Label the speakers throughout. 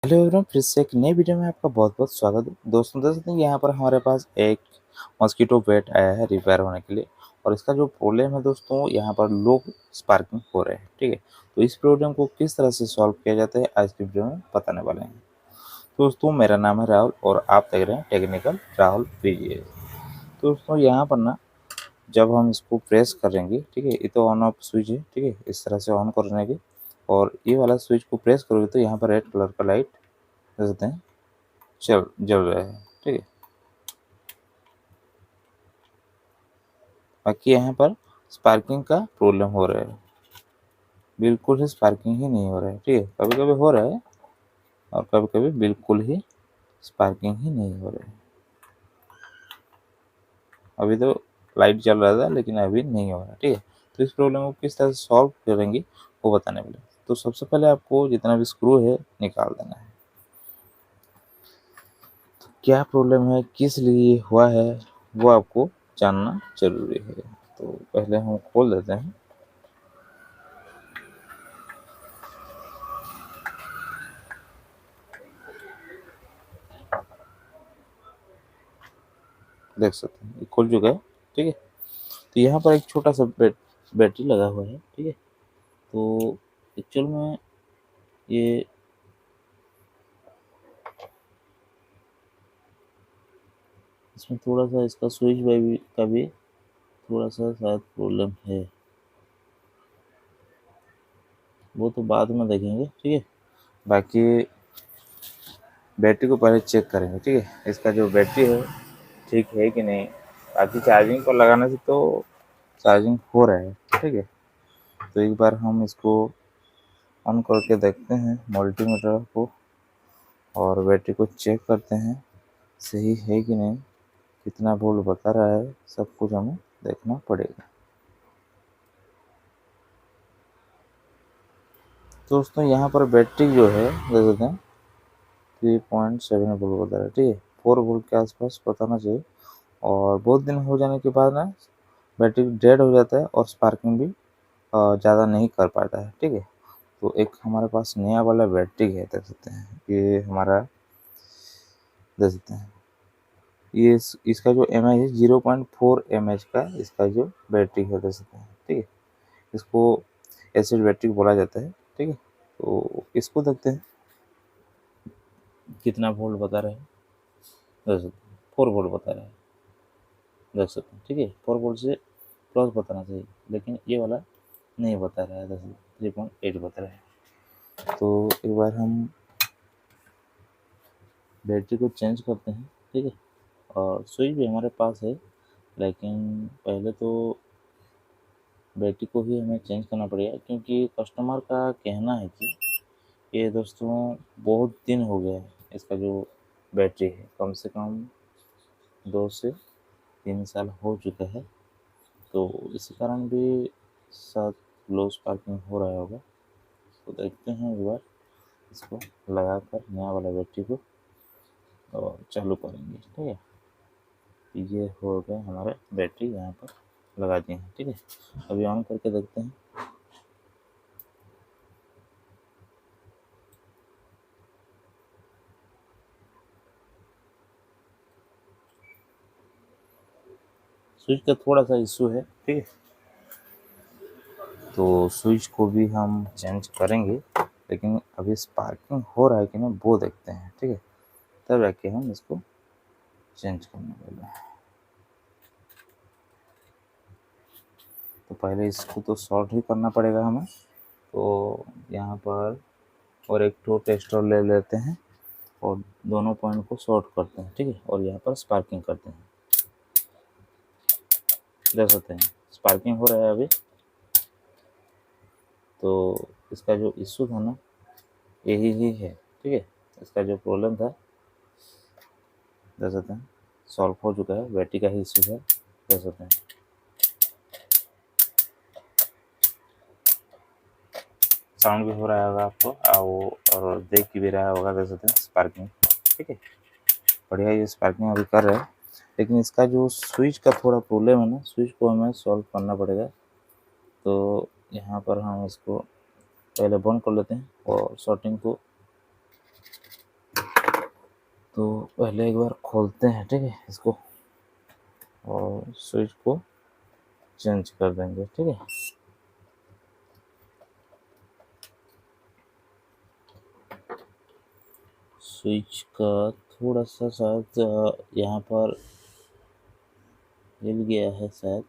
Speaker 1: Hello everyone, फिर से एक नई वीडियो में आपका बहुत बहुत स्वागत है। दोस्तों देख सकते हैं यहाँ पर हमारे पास एक मॉस्किटो बैट आया है रिपेयर होने के लिए। और इसका जो प्रॉब्लम है दोस्तों, यहाँ पर लो स्पार्किंग हो रहे हैं। ठीक है, तो इस प्रॉब्लम को किस तरह से सॉल्व किया जाता है आज की वीडियो में बताने वाले हैं। दोस्तों मेरा नाम है राहुल और आप देख रहे हैं टेक्निकल राहुल पीजीए। दोस्तों यहाँ पर ना जब हम इसको प्रेस करेंगे, ठीक है, ये तो ऑन ऑफ स्विच है, ठीक है, इस तरह से ऑन करने के। और ये वाला स्विच को प्रेस करोगे तो यहाँ पर रेड कलर का लाइट देख सकते हैं चल जल रहा है। ठीक है, बाकी यहाँ पर स्पार्किंग का प्रॉब्लम हो रहा है, बिल्कुल ही स्पार्किंग ही नहीं हो रहा है। ठीक है, कभी कभी हो रहा है और कभी कभी बिल्कुल ही स्पार्किंग ही नहीं हो रहा है। अभी तो लाइट जल रहा था लेकिन अभी नहीं हो रहा। ठीक है, तो इस प्रॉब्लम को किस तरह से सॉल्व करेंगे वो बताने वाले। तो सबसे पहले आपको जितना भी स्क्रू है निकाल देना है। तो क्या प्रॉब्लम है, किस लिए हुआ है, वो आपको जानना जरूरी है। तो पहले हम खोल देते हैं। देख सकते हैं ये खुल चुका है। ठीक है, तो यहाँ पर एक छोटा सा बैटरी लगा हुआ है। ठीक है, तो एक्चुअल में ये इसमें थोड़ा सा इसका स्विच का भी थोड़ा सा शायद प्रॉब्लम है, वो तो बाद में देखेंगे। ठीक है, बाकी बैटरी को पहले चेक करेंगे। ठीक है, इसका जो बैटरी है ठीक है कि नहीं। बाकी चार्जिंग पर लगाने से तो चार्जिंग हो रहा है। ठीक है, तो एक बार हम इसको ऑन करके देखते हैं मल्टीमीटर को और बैटरी को चेक करते हैं सही है कि नहीं, कितना वोल्ट बता रहा है, सब कुछ हमें देखना पड़ेगा। दोस्तों यहाँ पर बैटरी जो है देख सकते हैं 3.7 वोल्ट बता रहा है। ठीक है, 4 वोल्ट के आसपास बताना चाहिए। और बहुत दिन हो जाने के बाद ना बैटरी डेड हो जाता है और स्पार्किंग भी ज़्यादा नहीं कर पाता है। ठीक है, तो एक हमारे पास नया वाला बैटरी है, देख सकते हैं ये हमारा, देख सकते हैं ये इसका जो एम एच है 0.4 mAh का इसका जो बैटरी है, देख सकते हैं। ठीक है, इसको एसिड बैटरी बोला जाता है। ठीक है, तो इसको देखते हैं कितना वोल्ट बता रहे हैं। देख सकते हैं 4 वोल्ट बता रहा है, देख सकते हैं। ठीक है, 4 वोल्ट से प्लस बताना चाहिए, लेकिन ये वाला नहीं बता रहा है, देख सकते 3.8 बता रहा है। तो एक बार हम बैटरी को चेंज करते हैं। ठीक है, और स्विच भी हमारे पास है, लेकिन पहले तो बैटरी को ही हमें चेंज करना पड़ेगा, क्योंकि कस्टमर का कहना है कि ये दोस्तों बहुत दिन हो गया है इसका जो बैटरी है, कम से कम 2 से 3 साल हो चुका है। तो इसी कारण भी शायद लो स्पार्किंग हो रहा होगा। तो देखते हैं एक बार इसको लगा कर नया वाला बैटरी को और चालू करेंगे। ठीक है, ये हो गए हमारे बैटरी यहाँ पर लगा दिए हैं। ठीक है, अभी ऑन करके देखते हैं। स्विच का थोड़ा सा इशू है। ठीक है, तो स्विच को भी हम चेंज करेंगे, लेकिन अभी स्पार्किंग हो रहा है कि नहीं वो देखते हैं। ठीक है, तब जाके हम इसको चेंज करने वाले हैं। तो पहले इसको तो शॉर्ट ही करना पड़ेगा हमें। तो यहाँ पर और एक तो टेस्टर ले लेते हैं और दोनों पॉइंट को शॉर्ट करते हैं। ठीक है, और यहाँ पर स्पार्किंग करते हैं। देख सकते हैं स्पार्किंग हो रहा है अभी। तो इसका जो इशू था ना यही ही है। ठीक है, इसका जो प्रॉब्लम था देख सकते हैं सॉल्व हो चुका है, बैटरी का ही इशू है। देख सकते हैं साउंड भी हो रहा होगा आपको और देख भी रहा होगा, देख सकते हैं स्पार्किंग। ठीक है, बढ़िया ये स्पार्किंग अभी कर रहा है, लेकिन इसका जो स्विच का थोड़ा प्रॉब्लम है ना, स्विच को हमें सॉल्व करना पड़ेगा। तो यहाँ पर हम इसको पहले बंद कर लेते हैं और शॉर्टिंग को तो पहले एक बार खोलते हैं, ठीक है, इसको, और स्विच को चेंज कर देंगे, ठीक है। स्विच का थोड़ा सा शायद यहाँ पर हिल गया है शायद,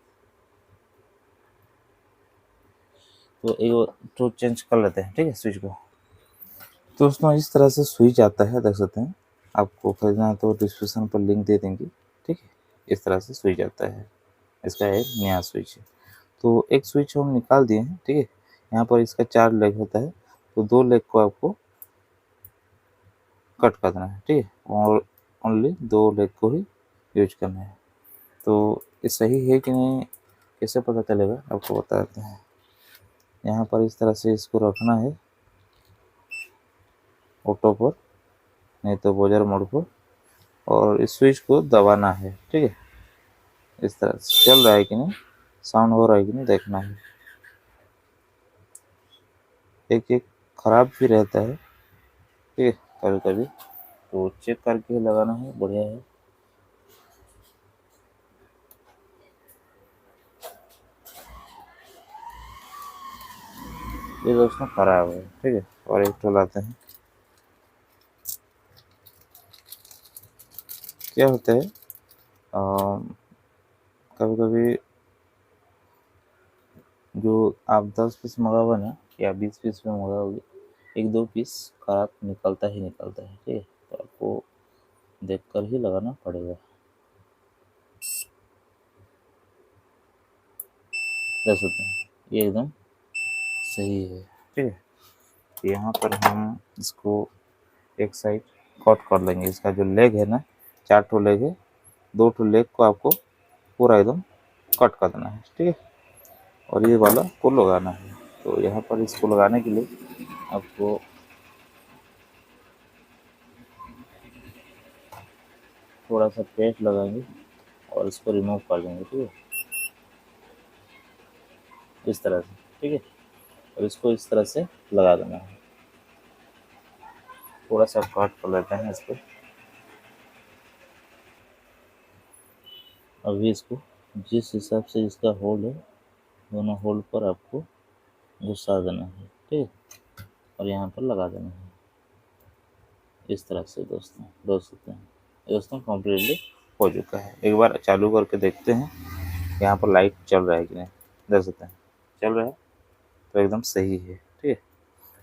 Speaker 1: तो एक तो चेंज कर लेते हैं, ठीक है, स्विच को। तो दोस्तों इस तरह से स्विच आता है, देख सकते हैं। आपको खरीदना है तो डिस्क्रिप्शन पर लिंक दे देंगे, ठीक है। इस तरह से स्विच आता है, इसका एक नया स्विच है। तो एक स्विच हम निकाल दिए हैं, ठीक है। यहाँ पर इसका 4 लेग होता है, तो 2 लेग को आपको कट कर देना है, ठीक है, और ओनली 2 लेग को ही यूज करना है। तो ये सही है कि नहीं कैसे पता चलेगा, आपको बता देते हैं। यहाँ पर इस तरह से इसको रखना है ऑटो पर, नहीं तो बोजर मोड पर, और इस स्विच को दबाना है, ठीक है। इस तरह से चल रहा है कि नहीं, साउंड हो रहा है कि नहीं देखना है। एक एक खराब भी रहता है, ठीक है, कभी कभी, तो चेक करके लगाना है, बढ़िया है। ये दोस्तों खराब है, ठीक है, और एक तो लाते हैं। क्या होता है, कभी कभी जो आप 10 पीस मंगाओगे ना, या 20 पीस में मंगाओगे, 1-2 पीस खराब निकलता ही निकलता है, ठीक है। तो आपको देख कर ही लगाना पड़ेगा। देख सकते हैं ये एकदम सही है, ठीक है। यहाँ पर हम इसको एक साइड कट कर लेंगे। इसका जो लेग है ना, 4 ठो लेग है, 2 ठो लेग को आपको पूरा एकदम कट कर देना है, ठीक है, और ये वाला को लगाना है। तो यहाँ पर इसको लगाने के लिए आपको थोड़ा सा पेस्ट लगाएंगे और इसको रिमूव कर देंगे, ठीक है, इस तरह से, ठीक है। और इसको इस तरह से लगा देना है। थोड़ा सा कट कर लेते हैं इसको। अभी इसको जिस हिसाब से इसका होल है, दोनों होल पर आपको घुसा देना है, ठीक है, और यहाँ पर लगा देना है इस तरह से। दोस्तों देख सकते हैं, दोस्तों कम्प्लीटली हो चुका है। एक बार चालू करके देखते हैं यहाँ पर लाइट चल रहा है कि नहीं। देख सकते हैं चल रहा है, तो एकदम सही है, ठीक है।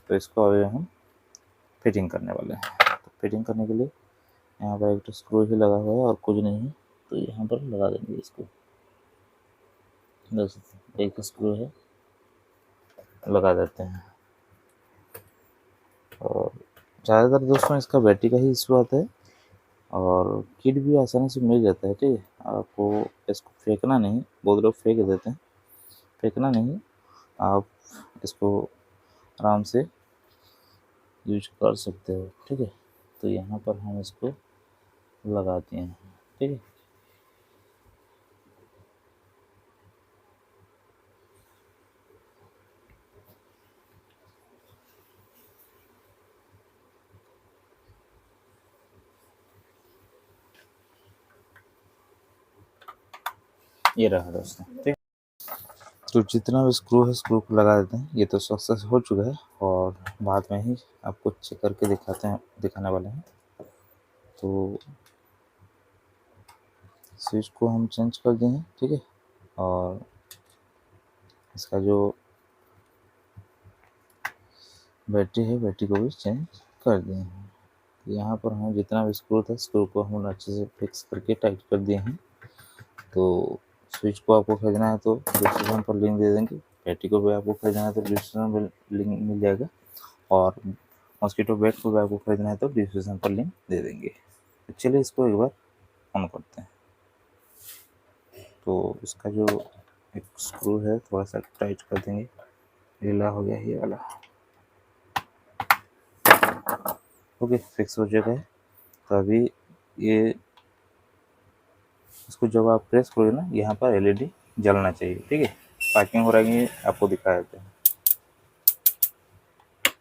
Speaker 1: तो इसको अभी हम फिटिंग करने वाले हैं। तो फिटिंग करने के लिए यहाँ पर एक तो स्क्रू ही लगा हुआ है और कुछ नहीं है, तो यहाँ पर लगा देंगे इसको। देख सकते हैं एक स्क्रू है, लगा देते हैं। और ज़्यादातर दोस्तों इसका बैटरी का ही इशू आता है, और किट भी आसानी से मिल जाता है, ठीक है। आपको इसको फेंकना नहीं, बहुत लोग फेंक देते हैं, फेंकना नहीं, आप इसको आराम से यूज कर सकते हो, ठीक है। तो यहाँ पर हम इसको लगाते हैं, ठीक है। ये रहा दोस्तों, ठीक। तो जितना भी स्क्रू है, स्क्रू को लगा देते हैं। ये तो सक्सेस हो चुका है, और बाद में ही आपको चेक करके दिखाने वाले हैं। तो स्विच को हम चेंज कर दिए हैं, ठीक है, और इसका जो बैटरी है, बैटरी को भी चेंज कर दिए हैं। यहाँ पर हम जितना भी स्क्रू था, स्क्रू को हम अच्छे से फिक्स करके टाइट कर दिए हैं। तो स्विच को आपको खरीदना है तो डिस्क्रिप्शन पर लिंक दे देंगे, बैटरी को भी आपको खरीदना है तो डिस्क्रिप्शन पर लिंक मिल जाएगा, और मॉस्किटो बैट को भी आपको खरीदना है तो डिस्क्रिप्शन पर लिंक दे देंगे। तो चलिए इसको एक बार ऑन करते हैं। तो इसका जो एक स्क्रू है थोड़ा सा टाइट कर देंगे, ढीला हो गया ये वाला। ओके, फिक्स हो चुका है। तो अभी ये इसको जब आप प्रेस करोगे ना, यहाँ पर एलईडी जलना चाहिए, ठीक है। पार्किंग हो रही है, आपको दिखा देते हैं।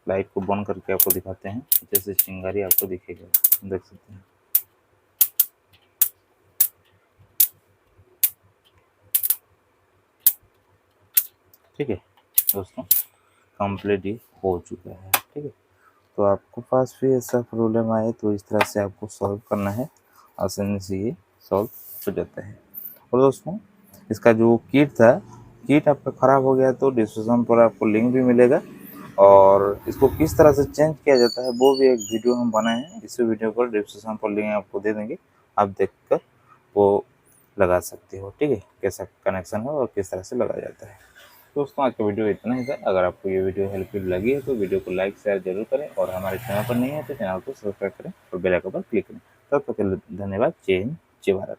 Speaker 1: लाइट को बंद करके आपको दिखाते हैं, जैसे चिंगारी आपको दिखेगा, देख सकते हैं। ठीक है दोस्तों, कंप्लीट ही हो चुका है। ठीक है, तो आपको पास भी ऐसा प्रॉब्लम आए तो इस तरह से आपको सॉल्व करना है, आसानी से ये सॉल्व हो जाता है। और दोस्तों इसका जो किट था, किट आपका ख़राब हो गया तो डिस्क्रिप्शन पर आपको लिंक भी मिलेगा, और इसको किस तरह से चेंज किया जाता है वो भी एक वीडियो हम बनाए हैं। इसी वीडियो पर डिस्क्रिप्शन पर लिंक आपको दे देंगे, आप देखकर वो लगा सकते हो। ठीक है, कैसा कनेक्शन है और किस तरह से लगाया जाता है। दोस्तों आज का वीडियो इतना ही था। अगर आपको ये वीडियो हेल्पफुल लगी है तो वीडियो को लाइक शेयर जरूर करें, और हमारे चैनल पर नहीं है तो चैनल को सब्सक्राइब करें और बेल आइकन पर क्लिक करें। तब तक के लिए धन्यवाद। जय हिंद, जय भारत।